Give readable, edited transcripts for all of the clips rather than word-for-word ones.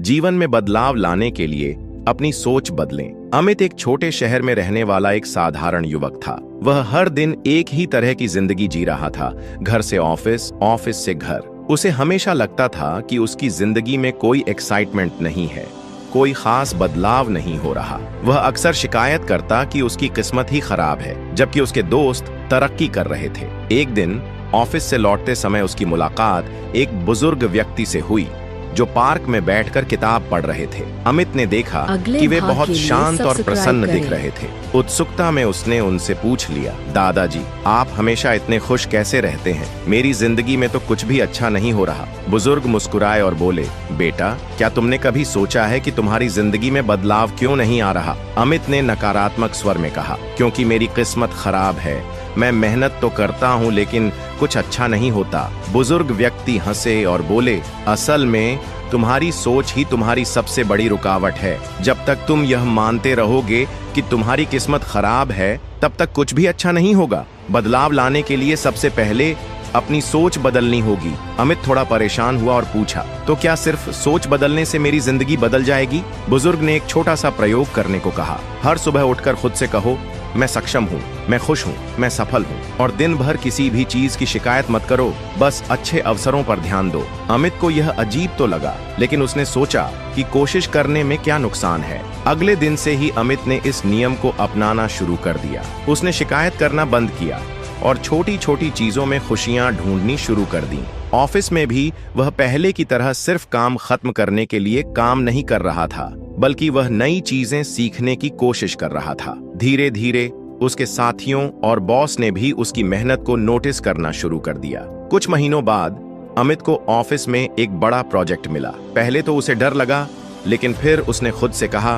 जीवन में बदलाव लाने के लिए अपनी सोच बदलें। अमित एक छोटे शहर में रहने वाला एक साधारण युवक था। वह हर दिन एक ही तरह की जिंदगी जी रहा था, घर से ऑफिस, ऑफिस से घर। उसे हमेशा लगता था कि उसकी जिंदगी में कोई एक्साइटमेंट नहीं है, कोई खास बदलाव नहीं हो रहा। वह अक्सर शिकायत करता कि उसकी किस्मत ही खराब है, जबकि उसके दोस्त तरक्की कर रहे थे। एक दिन ऑफिस से लौटते समय उसकी मुलाकात एक बुजुर्ग व्यक्ति से हुई जो पार्क में बैठकर किताब पढ़ रहे थे। अमित ने देखा कि वे बहुत शांत और प्रसन्न दिख रहे थे। उत्सुकता में उसने उनसे पूछ लिया, दादाजी, आप हमेशा इतने खुश कैसे रहते हैं? मेरी जिंदगी में तो कुछ भी अच्छा नहीं हो रहा। बुजुर्ग मुस्कुराए और बोले, बेटा, क्या तुमने कभी सोचा है कि तुम्हारी जिंदगी में बदलाव क्यों नहीं आ रहा? अमित ने नकारात्मक स्वर में कहा, क्योंकि मेरी किस्मत खराब है। मैं मेहनत तो करता हूँ लेकिन कुछ अच्छा नहीं होता। बुजुर्ग व्यक्ति हंसे और बोले, असल में तुम्हारी सोच ही तुम्हारी सबसे बड़ी रुकावट है। जब तक तुम यह मानते रहोगे कि तुम्हारी किस्मत खराब है, तब तक कुछ भी अच्छा नहीं होगा। बदलाव लाने के लिए सबसे पहले अपनी सोच बदलनी होगी। अमित थोड़ा परेशान हुआ और पूछा, तो क्या सिर्फ सोच बदलने से मेरी जिंदगी बदल जाएगी? बुजुर्ग ने एक छोटा सा प्रयोग करने को कहा। हर सुबह उठकर खुद से कहो, मैं सक्षम हूँ, मैं खुश हूँ, मैं सफल हूँ, और दिन भर किसी भी चीज की शिकायत मत करो, बस अच्छे अवसरों पर ध्यान दो। अमित को यह अजीब तो लगा, लेकिन उसने सोचा कि कोशिश करने में क्या नुकसान है। अगले दिन से ही अमित ने इस नियम को अपनाना शुरू कर दिया। उसने शिकायत करना बंद किया और छोटी छोटी चीजों में खुशियां ढूंढनी शुरू कर दी। ऑफिस में भी वह पहले की तरह सिर्फ काम खत्म करने के लिए काम नहीं कर रहा था, बल्कि वह नई चीजें सीखने की कोशिश कर रहा था। धीरे धीरे उसके साथियों और बॉस ने भी उसकी मेहनत को नोटिस करना शुरू कर दिया। कुछ महीनों बाद अमित को ऑफिस में एक बड़ा प्रोजेक्ट मिला। पहले तो उसे डर लगा, लेकिन फिर उसने खुद से कहा,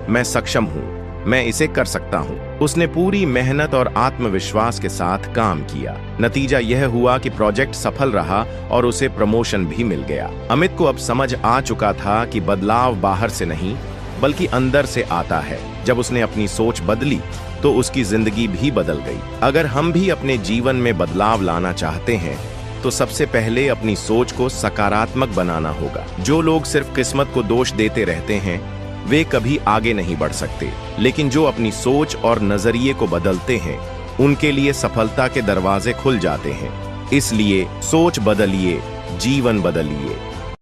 मैं सक्षम हूँ, मैं इसे कर सकता हूँ। उसने पूरी मेहनत और आत्मविश्वास के साथ काम किया। नतीजा यह हुआ कि प्रोजेक्ट सफल रहा और उसे प्रमोशन भी मिल गया। अमित को अब समझ आ चुका था कि बदलाव बाहर से नहीं, बल्कि अंदर से आता है। जब उसने अपनी सोच बदली, तो उसकी जिंदगी भी बदल गई। अगर हम भी अपने जीवन में बदलाव लाना चाहते हैं, तो सबसे पहले अपनी सोच को सकारात्मक बनाना होगा। जो लोग सिर्फ किस्मत को दोष देते रहते हैं, वे कभी आगे नहीं बढ़ सकते, लेकिन जो अपनी सोच और नजरिए को बदलते हैं, उनके लिए सफलता के दरवाजे खुल जाते हैं। इसलिए सोच बदलिए, जीवन बदलिए।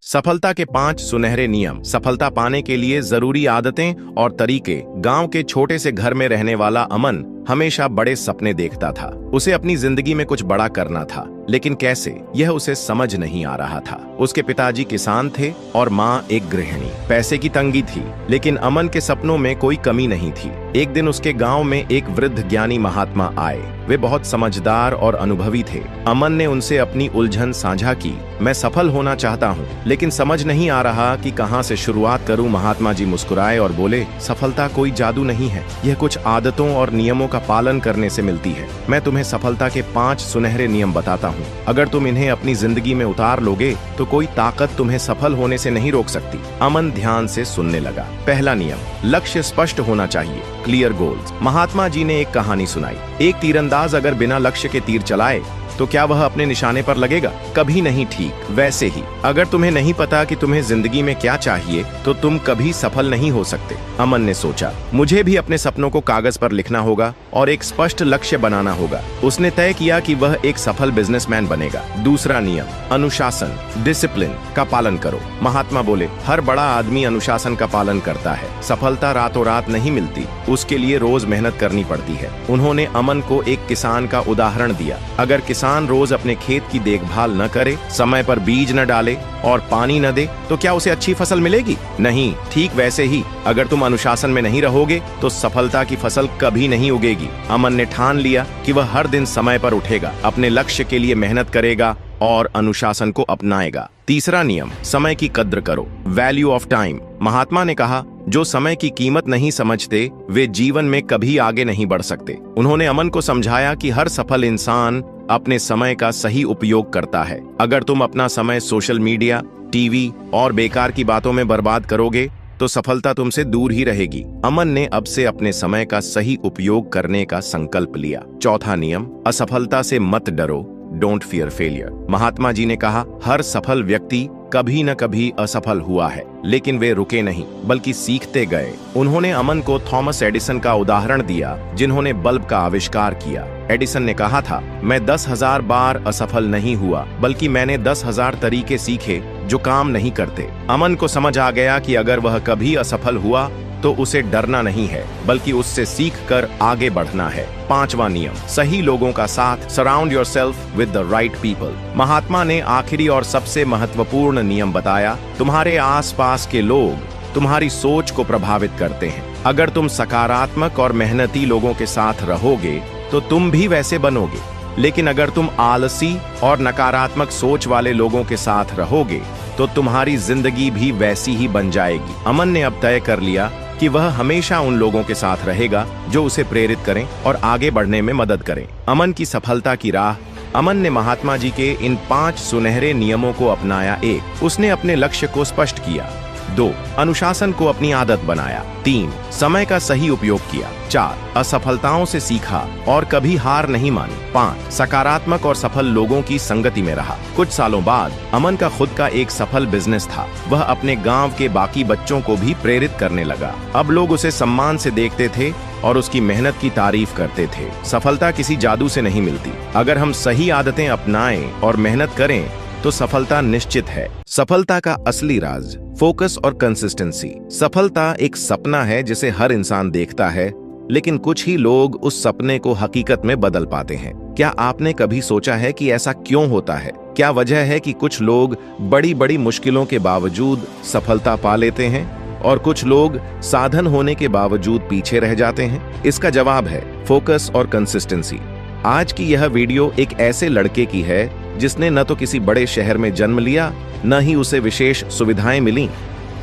सफलता के 5 सुनहरे नियम। सफलता पाने के लिए जरूरी आदतें और तरीके। गांव के छोटे से घर में रहने वाला अमन हमेशा बड़े सपने देखता था। उसे अपनी जिंदगी में कुछ बड़ा करना था, लेकिन कैसे, यह उसे समझ नहीं आ रहा था। उसके पिताजी किसान थे और माँ एक गृहिणी। पैसे की तंगी थी, लेकिन अमन के सपनों में कोई कमी नहीं थी। एक दिन उसके गांव में एक वृद्ध ज्ञानी महात्मा आए। वे बहुत समझदार और अनुभवी थे। अमन ने उनसे अपनी उलझन साझा की। मैं सफल होना चाहता हूँ, लेकिन समझ नहीं आ रहा कि कहाँ से शुरुआत करूँ। महात्मा जी मुस्कुराए और बोले, सफलता कोई जादू नहीं है, यह कुछ आदतों और नियमों का पालन करने से मिलती है। मैं तुम्हें सफलता के 5 सुनहरे नियम बताता हूँ। अगर तुम इन्हें अपनी जिंदगी में उतार लोगे, तो कोई ताकत तुम्हें सफल होने से नहीं रोक सकती। अमन ध्यान से सुनने लगा। पहला नियम, लक्ष्य स्पष्ट होना चाहिए, क्लियर गोल्स। महात्मा जी ने एक कहानी सुनाई। एक तीरंदाज अगर बिना लक्ष्य के तीर चलाए, तो क्या वह अपने निशाने पर लगेगा? कभी नहीं। ठीक वैसे ही, अगर तुम्हें नहीं पता कि तुम्हें जिंदगी में क्या चाहिए, तो तुम कभी सफल नहीं हो सकते। अमन ने सोचा, मुझे भी अपने सपनों को कागज पर लिखना होगा और एक स्पष्ट लक्ष्य बनाना होगा। उसने तय किया कि वह एक सफल बिजनेसमैन बनेगा। दूसरा नियम, अनुशासन, डिसिप्लिन का पालन करो। महात्मा बोले, हर बड़ा आदमी अनुशासन का पालन करता है। सफलता रातों रात नहीं मिलती, उसके लिए रोज मेहनत करनी पड़ती है। उन्होंने अमन को एक किसान का उदाहरण दिया। अगर किसान रोज अपने खेत की देखभाल न करे, समय पर बीज न डाले और पानी न दे, तो क्या उसे अच्छी फसल मिलेगी? नहीं। ठीक वैसे ही, अगर तुम अनुशासन में नहीं रहोगे, तो सफलता की फसल कभी नहीं उगेगी। अमन ने ठान लिया कि वह हर दिन समय पर उठेगा, अपने लक्ष्य के लिए मेहनत करेगा और अनुशासन को अपनाएगा। तीसरा नियम, समय की कद्र करो, वैल्यू ऑफ टाइम। महात्मा ने कहा, जो समय की कीमत नहीं समझते, वे जीवन में कभी आगे नहीं बढ़ सकते। उन्होंने अमन को समझाया कि हर सफल इंसान अपने समय का सही उपयोग करता है। अगर तुम अपना समय सोशल मीडिया, टीवी और बेकार की बातों में बर्बाद करोगे, तो सफलता तुमसे दूर ही रहेगी। अमन ने अब से अपने समय का सही उपयोग करने का संकल्प लिया। चौथा नियम, असफलता से मत डरो, don't fear failure. Mahatma ji ने कहा, हर सफल व्यक्ति कभी न कभी असफल हुआ है, लेकिन वे रुके नहीं बल्कि सीखते गए। उन्होंने अमन को थॉमस एडिसन का उदाहरण दिया, जिन्होंने बल्ब का आविष्कार किया। एडिसन ने कहा था, मैं 10,000 बार असफल नहीं हुआ, बल्कि मैंने 10,000 तरीके सीखे जो काम नहीं करते। अमन को समझ आ गया कि अगर वह कभी असफल हुआ तो उसे डरना नहीं है, बल्कि उससे सीखकर आगे बढ़ना है। 5वां नियम, सही लोगों का साथ। Surround yourself with the right people. Mahatma ने आखिरी और सबसे महत्वपूर्ण नियम बताया, तुम्हारे आसपास के लोग तुम्हारी सोच को प्रभावित करते हैं। अगर तुम सकारात्मक और मेहनती लोगों के साथ रहोगे तो तुम भी वैसे बनोगे, लेकिन अगर तुम आलसी और नकारात्मक सोच वाले लोगों के साथ रहोगे तो तुम्हारी जिंदगी भी वैसी ही बन जाएगी। अमन ने अब तय कर लिया कि वह हमेशा उन लोगों के साथ रहेगा जो उसे प्रेरित करें और आगे बढ़ने में मदद करें। अमन की सफलता की राह। अमन ने महात्मा जी के इन 5 सुनहरे नियमों को अपनाया। 1, उसने अपने लक्ष्य को स्पष्ट किया। 2, अनुशासन को अपनी आदत बनाया। 3, समय का सही उपयोग किया। 4, असफलताओं से सीखा और कभी हार नहीं मानी। 5, सकारात्मक और सफल लोगों की संगति में रहा। कुछ सालों बाद अमन का खुद का एक सफल बिजनेस था। वह अपने गांव के बाकी बच्चों को भी प्रेरित करने लगा। अब लोग उसे सम्मान से देखते थे और उसकी मेहनत की तारीफ करते थे। सफलता किसी जादू से नहीं मिलती। अगर हम सही आदतें अपनाएं और मेहनत करें तो सफलता निश्चित है। सफलता का असली राज, फोकस और कंसिस्टेंसी। सफलता एक सपना है जिसे हर इंसान देखता है, लेकिन कुछ ही लोग उस सपने को हकीकत में बदल पाते हैं। क्या आपने कभी सोचा है कि ऐसा क्यों होता है? क्या वजह है कि कुछ लोग बड़ी बड़ी मुश्किलों के बावजूद सफलता पा लेते हैं और कुछ लोग साधन होने के बावजूद पीछे रह जाते हैं? इसका जवाब है फोकस और कंसिस्टेंसी। आज की यह वीडियो एक ऐसे लड़के की है जिसने न तो किसी बड़े शहर में जन्म लिया, न ही उसे विशेष सुविधाएं मिली,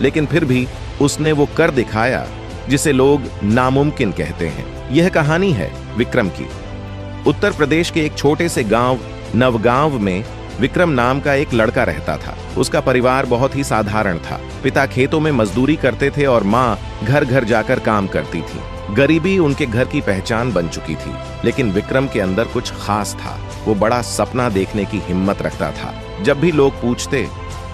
लेकिन फिर भी उसने वो कर दिखाया जिसे लोग नामुमकिन कहते हैं। यह कहानी है विक्रम की। उत्तर प्रदेश के एक छोटे से गांव नवगांव में विक्रम नाम का एक लड़का रहता था। उसका परिवार बहुत ही साधारण था। पिता खेतों में मजदूरी करते थे और माँ घर घर जाकर काम करती थी। गरीबी उनके घर की पहचान बन चुकी थी, लेकिन विक्रम के अंदर कुछ खास था। वो बड़ा सपना देखने की हिम्मत रखता था। जब भी लोग पूछते,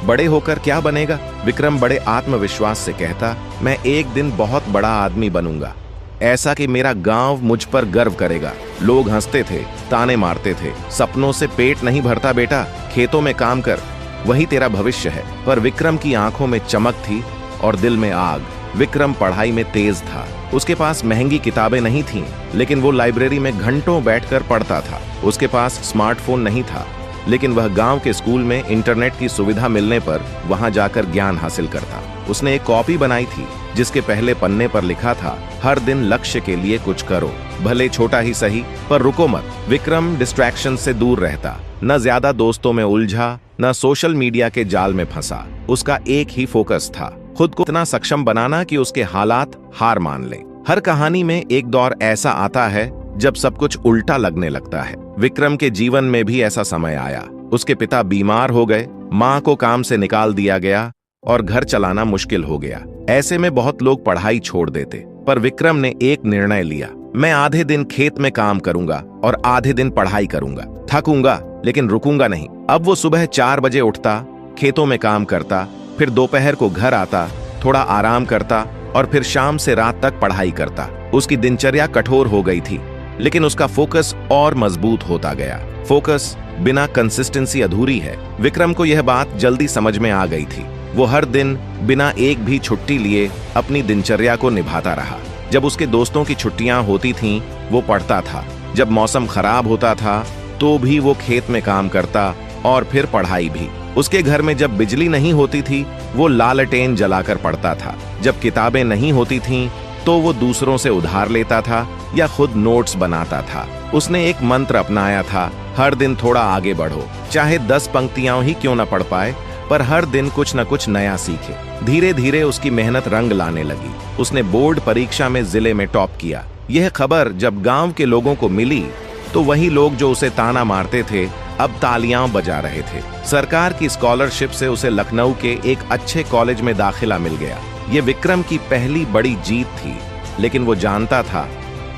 बड़े होकर क्या बनेगा, विक्रम बड़े आत्मविश्वास से कहता, मैं एक दिन बहुत बड़ा आदमी बनूंगा, ऐसा कि मेरा गांव मुझ पर गर्व करेगा। लोग हंसते थे, ताने मारते थे। सपनों से पेट नहीं भरता बेटा, खेतों में काम कर, वही तेरा भविष्य है। पर विक्रम की आंखों में चमक थी और दिल में आग। विक्रम पढ़ाई में तेज था। उसके पास महंगी किताबें नहीं थीं, लेकिन वो लाइब्रेरी में घंटों बैठकर पढ़ता था। उसके पास स्मार्टफोन नहीं था, लेकिन वह गांव के स्कूल में इंटरनेट की सुविधा मिलने पर वहां जाकर ज्ञान हासिल करता। उसने एक कॉपी बनाई थी जिसके पहले पन्ने पर लिखा था, हर दिन लक्ष्य के लिए कुछ करो, भले छोटा ही सही, पर रुको मत। विक्रम डिस्ट्रैक्शन से दूर रहता, न ज्यादा दोस्तों में उलझा, न सोशल मीडिया के जाल में फंसा। उसका एक ही फोकस था, खुद को इतना सक्षम बनाना कि उसके हालात हार मान लें। हर कहानी में एक दौर ऐसा आता है जब सब कुछ उल्टा लगने लगता है। विक्रम के जीवन में भी ऐसा समय आया। उसके पिता बीमार हो गए, माँ को काम से निकाल दिया गया और घर चलाना मुश्किल हो गया। ऐसे में बहुत लोग पढ़ाई छोड़ देते, पर विक्रम ने एक निर्णय लिया, मैं आधे दिन खेत में काम करूंगा और आधे दिन पढ़ाई करूंगा। थकूंगा लेकिन रुकूंगा नहीं। अब वो सुबह 4 बजे उठता, खेतों में काम करता, फिर दोपहर को घर आता, थोड़ा आराम करता और फिर शाम से रात तक पढ़ाई करता। उसकी दिनचर्या कठोर हो गई थी, लेकिन उसका फोकस और मजबूत होता गया। फोकस बिना कंसिस्टेंसी अधूरी है। विक्रम को यह बात जल्दी समझ में आ गई थी। वो हर दिन बिना एक भी छुट्टी लिए अपनी दिनचर्या को निभाता रहा। जब उसके दोस्तों की छुट्टियां होती थीं, वो पढ़ता था। जब मौसम खराब होता था तो भी वो खेत में काम करता और फिर पढ़ाई भी। उसके घर में जब बिजली नहीं होती थी, वो लालटेन जलाकर पढ़ता था। जब किताबें नहीं होती थीं, तो वो दूसरों से उधार लेता था या खुद नोट्स बनाता था। उसने एक मंत्र अपनाया था, हर दिन थोड़ा आगे बढ़ो, चाहे 10 पंक्तियां ही क्यों न पढ़ पाए, पर हर दिन कुछ न कुछ नया सीखे। धीरे धीरे उसकी मेहनत रंग लाने लगी। उसने बोर्ड परीक्षा में जिले में टॉप किया। यह खबर जब गांव के लोगों को मिली तो वही लोग जो उसे ताना मारते थे अब तालियां बजा रहे थे। सरकार की स्कॉलरशिप से उसे लखनऊ के एक अच्छे कॉलेज में दाखिला मिल गया। ये विक्रम की पहली बड़ी जीत थी, लेकिन वो जानता था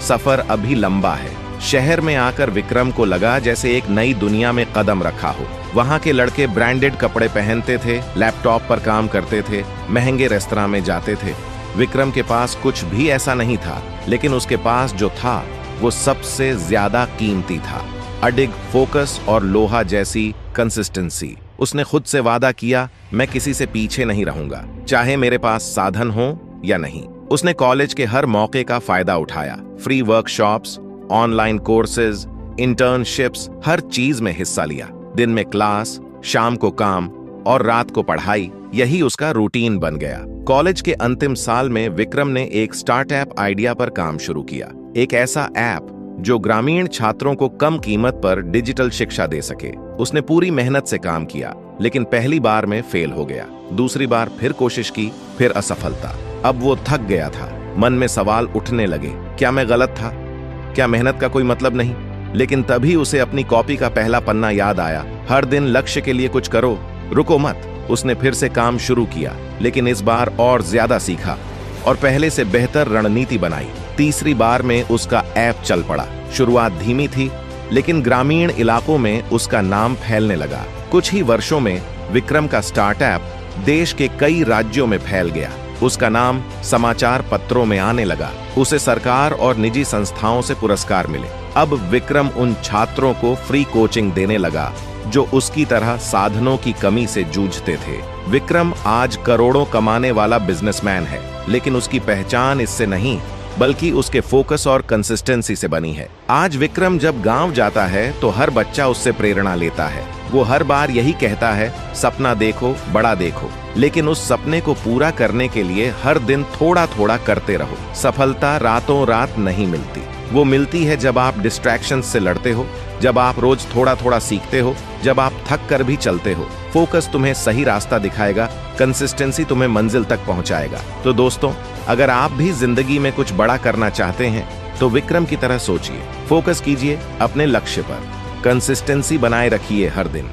सफर अभी लंबा है। शहर में आकर विक्रम को लगा जैसे एक नई दुनिया में कदम रखा हो। वहां के लड़के ब्रांडेड कपड़े पहनते थे, लैपटॉप पर काम करते थे, महंगे रेस्तरां में जाते थे। विक्रम के पास कुछ भी ऐसा नहीं था, लेकिन उसके पास जो था वो सबसे ज्यादा कीमती था। अडिग फोकस और लोहा जैसी कंसिस्टेंसी। उसने खुद से वादा किया, मैं किसी से पीछे नहीं रहूंगा, चाहे मेरे पास साधन हो या नहीं। उसने कॉलेज के हर मौके का फायदा उठाया। Free workshops, online courses, internships, हर चीज में हिस्सा लिया। दिन में क्लास, शाम को काम और रात को पढ़ाई, यही उसका रूटीन बन गया। कॉलेज के अंतिम साल में विक्रम ने एक स्टार्टअप आइडिया पर काम शुरू किया। एक ऐसा ऐप जो ग्रामीण छात्रों को कम कीमत पर डिजिटल शिक्षा दे सके। उसने पूरी मेहनत से काम किया, लेकिन पहली बार में फेल हो गया। दूसरी बार फिर कोशिश की, फिर असफलता। अब वो थक गया था। मन में सवाल उठने लगे, क्या मैं गलत था? क्या मेहनत का कोई मतलब नहीं? लेकिन तभी उसे अपनी कॉपी का पहला पन्ना याद आया। हर दिन लक्ष्य के लिए कुछ करो, रुको मत। उसने फिर से काम शुरू किया, लेकिन इस बार और ज्यादा सीखा और पहले से बेहतर रणनीति बनाई। तीसरी बार में उसका ऐप चल पड़ा। शुरुआत धीमी थी, लेकिन ग्रामीण इलाकों में उसका नाम फैलने लगा। कुछ ही वर्षों में विक्रम का स्टार्टअप देश के कई राज्यों में फैल गया। उसका नाम समाचार पत्रों में आने लगा। उसे सरकार और निजी संस्थाओं से पुरस्कार मिले। अब विक्रम उन छात्रों को फ्री कोचिंग देने लगा जो उसकी तरह साधनों की कमी से जूझते थे। विक्रम आज करोड़ों कमाने वाला बिजनेसमैन है, लेकिन उसकी पहचान इससे नहीं बल्कि उसके फोकस और कंसिस्टेंसी से बनी है। आज विक्रम जब गांव जाता है तो हर बच्चा उससे प्रेरणा लेता है। वो हर बार यही कहता है, सपना देखो, बड़ा देखो, लेकिन उस सपने को पूरा करने के लिए हर दिन थोड़ा थोड़ा करते रहो। सफलता रातों रात नहीं मिलती, वो मिलती है जब आप डिस्ट्रैक्शंस से लड़ते हो, जब आप रोज थोड़ा थोड़ा सीखते हो, जब आप थक कर भी चलते हो। फोकस तुम्हें सही रास्ता दिखाएगा, कंसिस्टेंसी तुम्हें मंजिल तक पहुंचाएगा। तो दोस्तों, अगर आप भी जिंदगी में कुछ बड़ा करना चाहते हैं तो विक्रम की तरह सोचिए, फोकस कीजिए अपने लक्ष्य पर, कंसिस्टेंसी बनाए रखिए हर दिन।